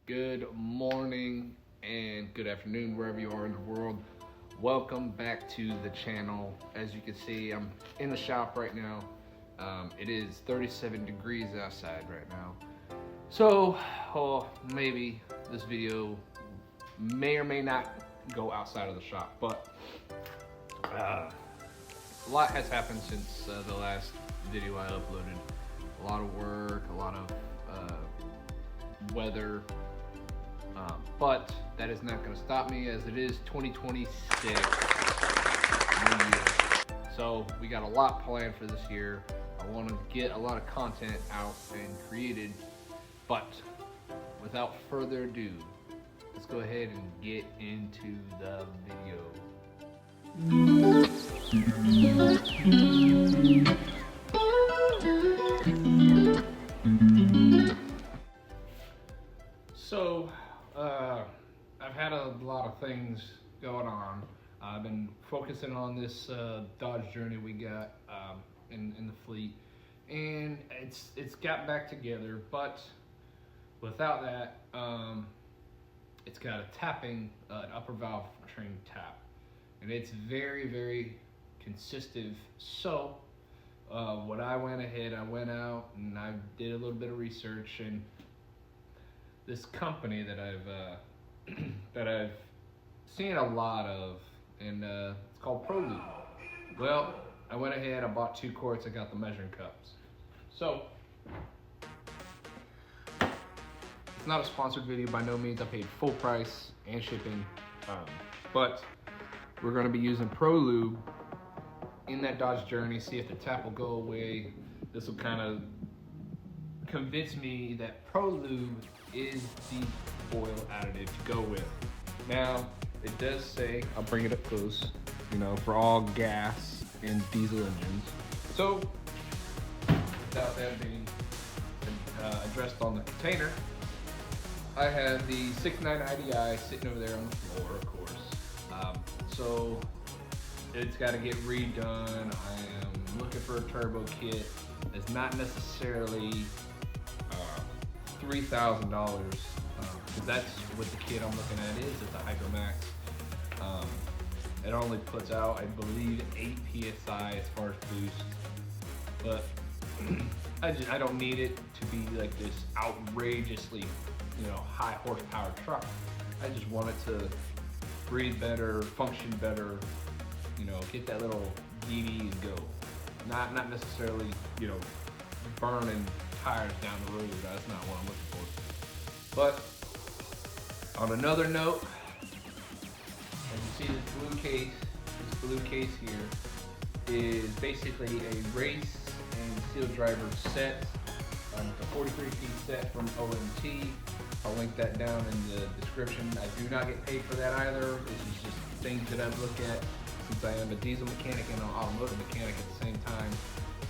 Good morning and good afternoon wherever you are in the world. Welcome back to the channel. As you can see, I'm in the shop right now. It is 37 degrees outside right now. So, maybe this video may or may not go outside of the shop, but a lot has happened since the last video I uploaded. A lot of work, a lot of weather, but that is not going to stop me, as it is 2026 new year. So we got a lot planned for this year. I want to get a lot of content out and created, but without further ado, let's go ahead and get into the video. So, I've had a lot of things going on. I've been focusing on this Dodge Journey we got in the fleet, and it's got back together, but without that, it's got a tapping, an upper valve train tap, and it's very, very consistent. So, what I went out and I did a little bit of research, and this company that I've seen a lot of, and it's called ProLube. Well, I went ahead, I bought 2 quarts, I got the measuring cups. So, it's not a sponsored video by no means. I paid full price and shipping, but we're gonna be using ProLube in that Dodge Journey, see if the tap will go away. This will kind of convince me that ProLube is the oil additive to go with. Now, it does say, I'll bring it up close, for all gas and diesel engines. So, without that being addressed on the container, I have the 69 IDI sitting over there on the floor, of course. So, it's got to get redone. I am looking for a turbo kit. It's not necessarily $3,000, because that's what the kit I'm looking at is. It's a Hypermax. It only puts out, I believe, 8 PSI as far as boost, but I don't need it to be like this outrageously, high horsepower truck. I just want it to breathe better, function better, get that little DD and go. Not necessarily, burning tires down the road. That's not what I'm looking for. But on another note, as you see, this blue case here is basically a race and steel driver set. It's a 43-piece set from OMT. I'll link that down in the description. I do not get paid for that either. This is just things that I've looked at since I am a diesel mechanic and an automotive mechanic at the same time.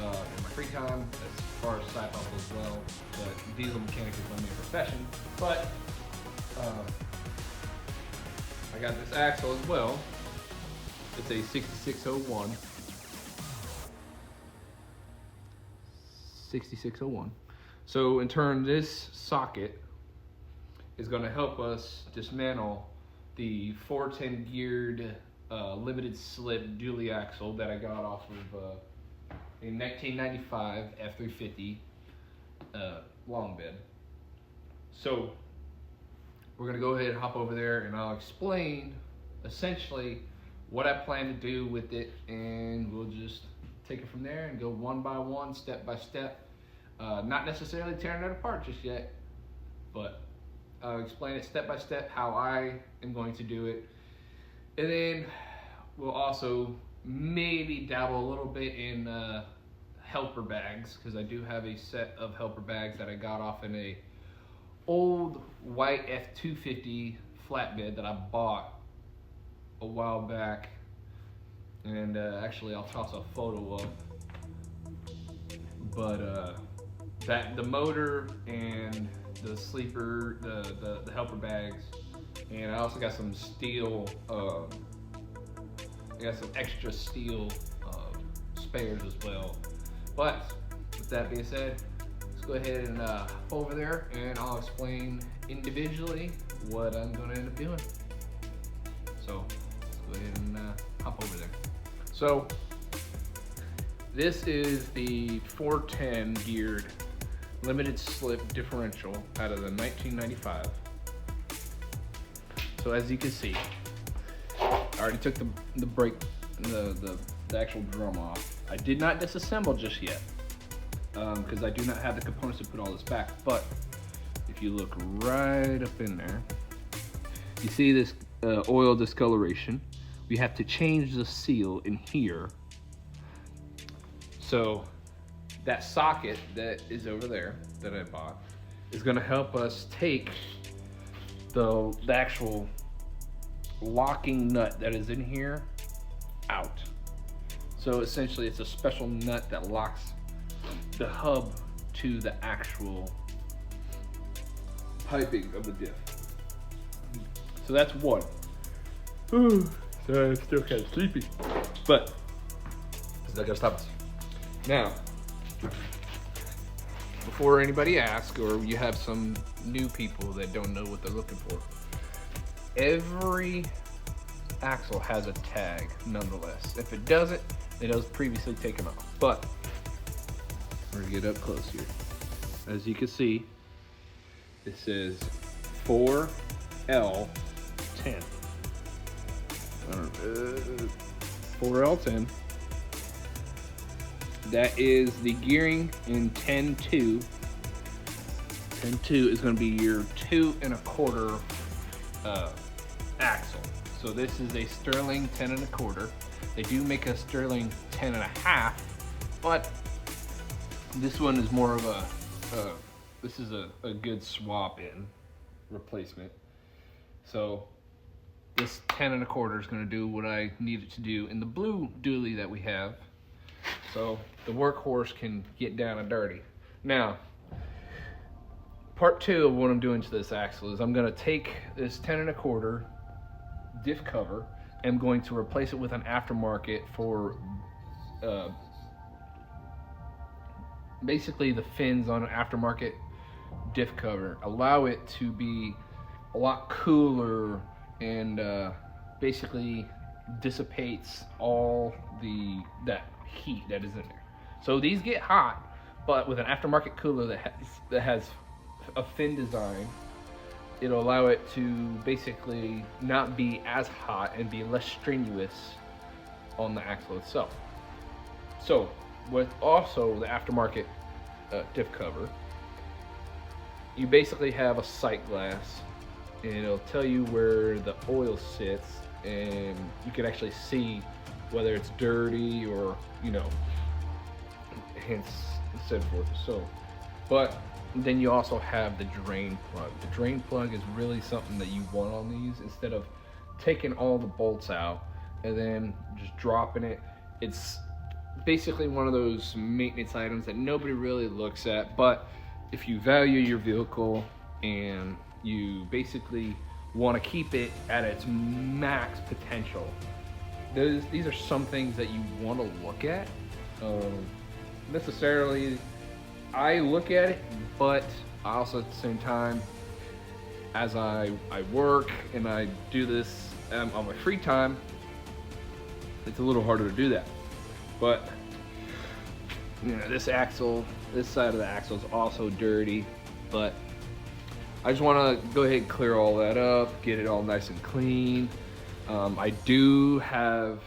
In my free time, as far as side hustle as well, but diesel mechanic is my main profession. But I got this axle as well. It's a 6601. 6601. So in turn, this socket is going to help us dismantle the 410 geared limited slip dually axle that I got off of a 1995 F350 long bed. So we're gonna go ahead and hop over there, and I'll explain essentially what I plan to do with it, and we'll just take it from there and go one by one, step by step. Not necessarily tearing it apart just yet, but I'll explain it step by step how I am going to do it, and then we'll also maybe dabble a little bit in helper bags, because I do have a set of helper bags that I got off in a old white F250 flatbed that I bought a while back, and actually I'll toss a photo up. But that the motor and the sleeper, the helper bags, and I also got some steel. I got some extra steel spares as well. But with that being said, let's go ahead and hop over there, and I'll explain individually what I'm going to end up doing. So let's go ahead and hop over there. So this is the 410 geared limited slip differential out of the 1995. So as you can see, I already took the brake, the actual drum off. I did not disassemble just yet because I do not have the components to put all this back. But if you look right up in there, you see this oil discoloration. We have to change the seal in here. So that socket that is over there that I bought is going to help us take the actual locking nut that is in here out. So essentially it's a special nut that locks the hub to the actual piping of the diff. So that's one. Ooh, sorry, I'm still kind of sleepy, but I gotta stop this. Now, before anybody asks, or you have some new people that don't know what they're looking for, every axle has a tag nonetheless. If it doesn't, it was previously taken off. But we're gonna get up close here. As you can see, it says 4L10. 4L10. That is the gearing in 10-2. 10-2 is going to be your 2 1/4 axle. So this is a Sterling 10 1/4. They do make a Sterling 10 1/2, but this one is more of this is a good swap in replacement. So this 10 1/4 is going to do what I need it to do in the blue dually that we have. So the workhorse can get down and dirty. Now, part 2 of what I'm doing to this axle is I'm going to take this 10 1/4 diff cover. I'm going to replace it with an aftermarket for basically the fins on an aftermarket diff cover. Allow it to be a lot cooler and basically dissipates all that heat that is in there. So these get hot, but with an aftermarket cooler that has a fin design, it'll allow it to basically not be as hot and be less strenuous on the axle itself. So with also the aftermarket diff cover, you basically have a sight glass, and it'll tell you where the oil sits, and you can actually see whether it's dirty or, you know, hence so forth. So, but then you also have the drain plug. The drain plug is really something that you want on these. Instead of taking all the bolts out and then just dropping it, it's basically one of those maintenance items that nobody really looks at. But if you value your vehicle and you basically want to keep it at its max potential, these are some things that you want to look at. Necessarily, I look at it, but I also at the same time, as I work and I do this on my free time, it's a little harder to do that. But you know, this side of the axle is also dirty, but I just want to go ahead and clear all that up, get it all nice and clean. I do have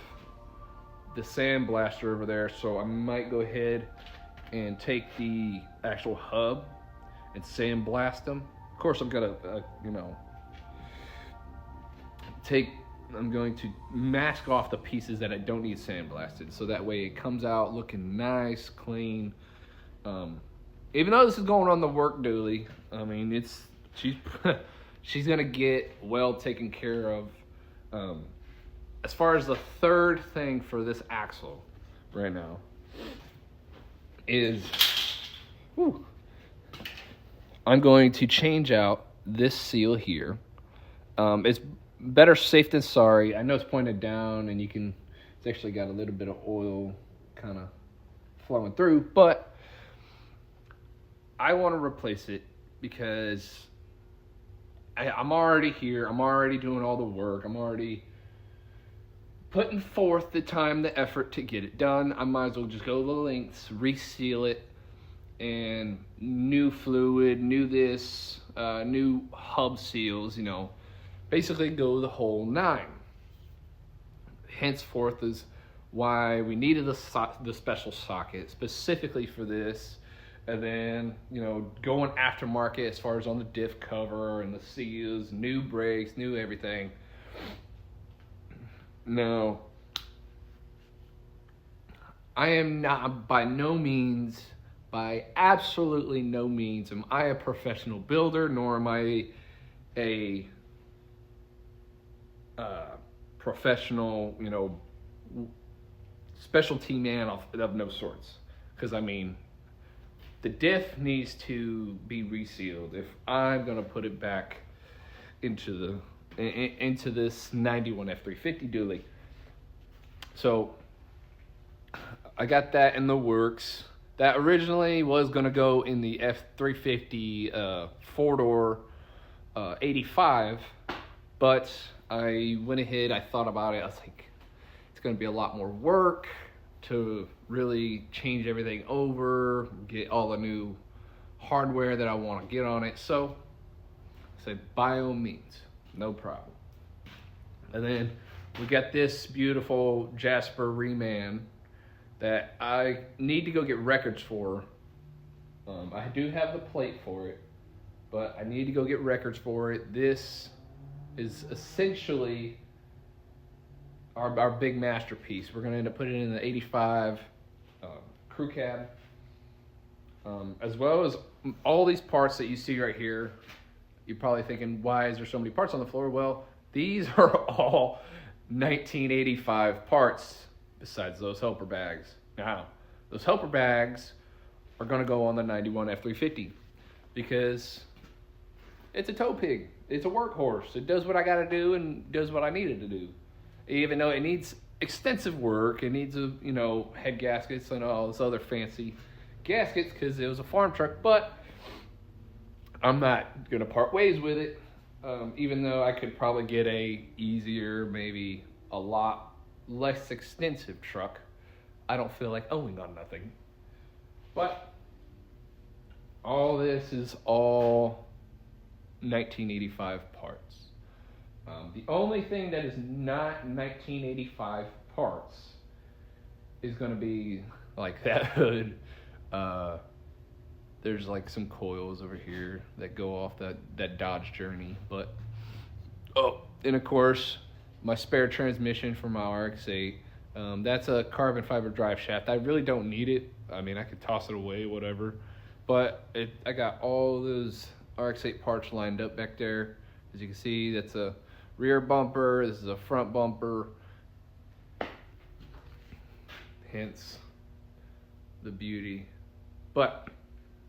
the sandblaster over there, so I might go ahead and take the actual hub and sandblast them. Of course, I'm gonna, I'm going to mask off the pieces that I don't need sandblasted, so that way it comes out looking nice, clean. Even though this is going on the work dually, I mean, she's gonna get well taken care of. As far as the third thing for this axle right now is, I'm going to change out this seal here. It's better safe than sorry. I know it's pointed down and it's actually got a little bit of oil kind of flowing through, but I want to replace it because I'm already here. I'm already doing all the work. I'm already putting forth the time, the effort to get it done. I might as well just go the lengths, reseal it, and new fluid, new this, new hub seals, you know, basically go the whole 9. Henceforth is why we needed the special socket specifically for this. And then, you know, going aftermarket as far as on the diff cover and the seals, new brakes, new everything. No, I am not, by absolutely no means am I a professional builder, nor am I a professional, you know, specialty man of no sorts. Because, I mean, the diff needs to be resealed if I'm gonna put it back into this 91 F350 dually. So I got that in the works. That originally was gonna go in the F350 4-door 85, but I went ahead. I thought about it. I was like, it's gonna be a lot more work to really change everything over, get all the new hardware that I want to get on it. So I said, by all means, no problem. And then we got this beautiful Jasper reman that I need to go get records for. I do have the plate for it, but I need to go get records for it. This is essentially our big masterpiece. We're gonna end up putting it in the 85 crew cab, as well as all these parts that you see right here. You're probably thinking, why is there so many parts on the floor? Well, these are all 1985 parts, besides those helper bags. Now, those helper bags are gonna go on the 91 F350 because it's a tow pig. It's a workhorse. It does what I gotta do and does what I needed to do. Even though it needs extensive work, it needs head gaskets and all this other fancy gaskets because it was a farm truck. But I'm not gonna part ways with it, even though I could probably get a easier, maybe a lot less extensive truck. I don't feel like owing on nothing. But all this is all 1985 parts. The only thing that is not 1985 parts is going to be like that hood. There's like some coils over here that go off that Dodge Journey. But, and of course, my spare transmission for my RX-8. That's a carbon fiber drive shaft. I really don't need it. I mean, I could toss it away, whatever. But I got all those RX-8 parts lined up back there. As you can see, that's a rear bumper. This is a front bumper. Hence the beauty. But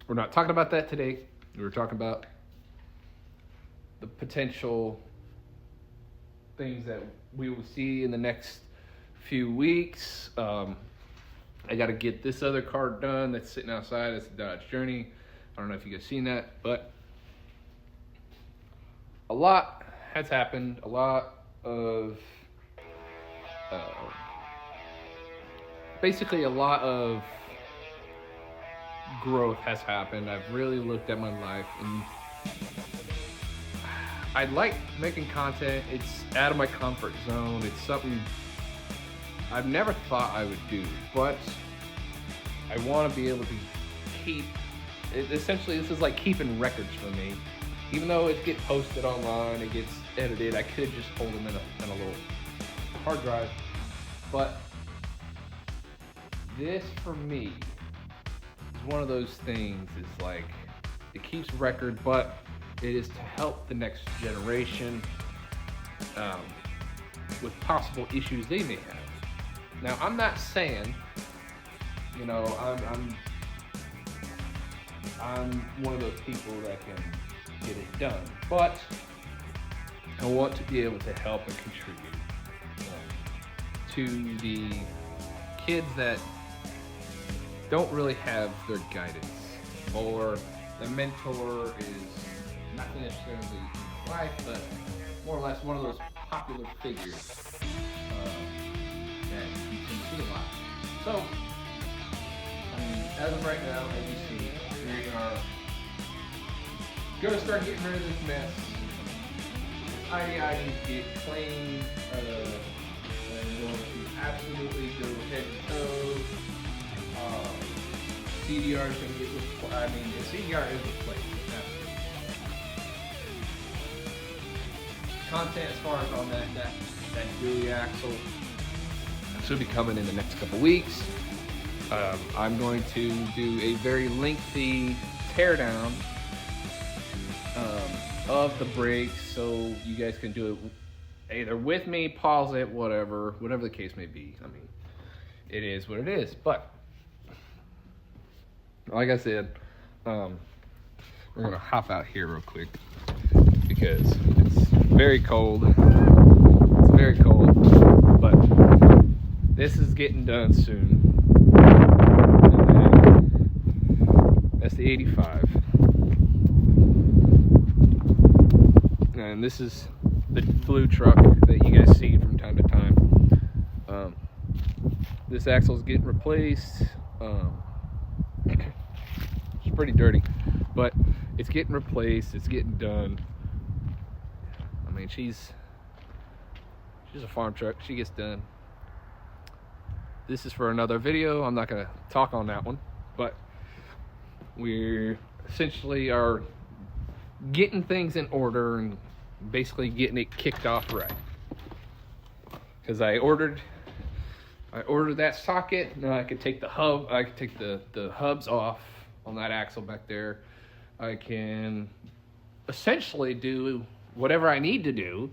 we're not talking about that today. We're talking about the potential things that we will see in the next few weeks. I got to get this other car done that's sitting outside. It's a Dodge Journey. I don't know if you guys seen that, but a lot has happened. A lot of basically a lot of growth has happened. I've really looked at my life, and I like making content. It's out of my comfort zone. It's something I've never thought I would do, but I want to be able to keep it. Essentially, this is like keeping records for me. Even though it gets posted online, it gets edited, I could just hold them in a little hard drive. But this, for me, is one of those things. It's like, it keeps record, but it is to help the next generation with possible issues they may have. Now, I'm not saying, I'm one of those people that can get it done, but I want to be able to help and contribute to the kids that don't really have their guidance, or a mentor is not necessarily in life, but more or less one of those popular figures that you can see a lot. So, I mean, as of right now, as you see, we are going to start getting rid of this mess. IDI needs to get clean. I'm going to absolutely go head to toe. CDR is going to get replaced. I mean, the CDR is replaced. Absolutely. Content as far as on that dually axle should be coming in the next couple weeks. I'm going to do a very lengthy teardown of the brakes, so you guys can do it either with me, pause it, whatever the case may be. I mean, it is what it is. But like I said, we're gonna hop out here real quick because it's very cold. It's very cold, but this is getting done soon. That's the 85. And this is the blue truck that you guys see from time to time. This axle is getting replaced. It's pretty dirty, but it's getting replaced. It's getting done. I mean, she's a farm truck. She gets done. This is for another video. I'm not gonna talk on that one, but we essentially are getting things in order and basically getting it kicked off right. Because I ordered that socket. Now I could take the hub. I could take the hubs off on that axle back there. I can essentially do whatever I need to do.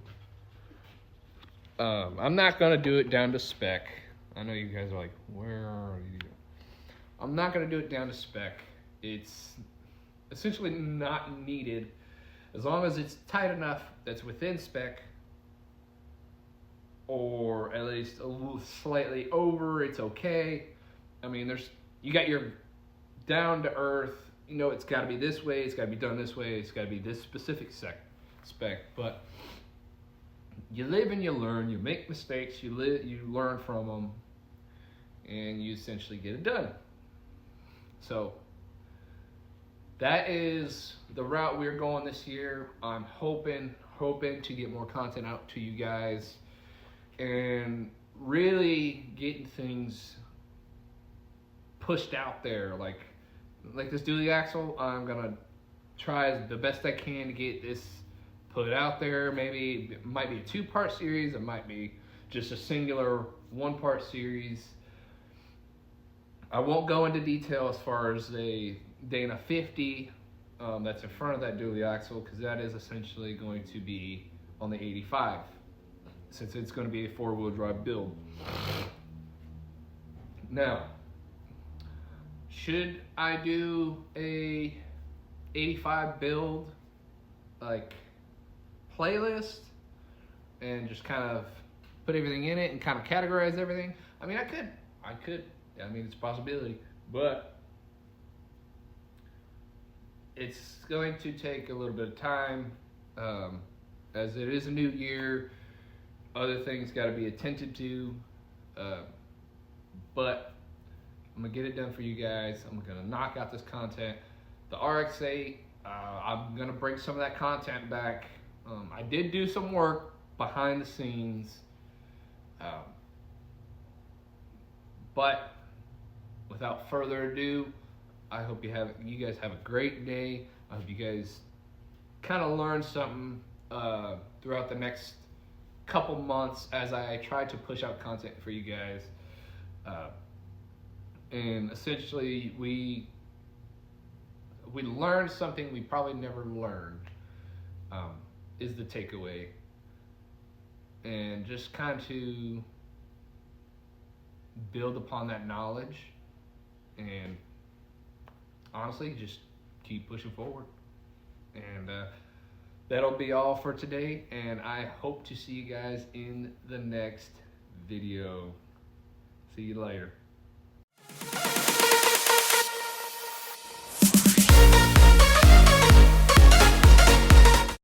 I'm not gonna do it down to spec. I know you guys are like, where are you? I'm not gonna do it down to spec. It's essentially not needed. As long as it's tight enough that's within spec, or at least a little slightly over, it's okay. I mean, you got your down to earth, you know, it's got to be this way, it's got to be done this way, it's got to be this specific spec. But you live and you learn, you make mistakes, you learn from them, and you essentially get it done. So that is the route we're going this year. I'm hoping to get more content out to you guys and really getting things pushed out there. Like this dually axle, I'm gonna try the best I can to get this put out there. Maybe it might be a 2-part series, it might be just a singular 1-part series. I won't go into detail as far as the Dana 50 that's in front of that dually axle, because that is essentially going to be on the 85, since it's going to be a 4-wheel drive build. Now, should I do a 85 build like playlist and just kind of put everything in it and kind of categorize everything? I mean, I could. I mean, it's a possibility, but it's going to take a little bit of time, as it is a new year. Other things got to be attended to, but I'm gonna get it done for you guys. I'm gonna knock out this content. The RX-8, I'm gonna bring some of that content back. I did do some work behind the scenes, but without further ado, I hope you guys have a great day. I hope you guys kind of learn something throughout the next couple months as I try to push out content for you guys. And essentially, we learned something we probably never learned, is the takeaway. And just kind of to build upon that knowledge and honestly just keep pushing forward. And that'll be all for today, and I hope to see you guys in the next video. See you later.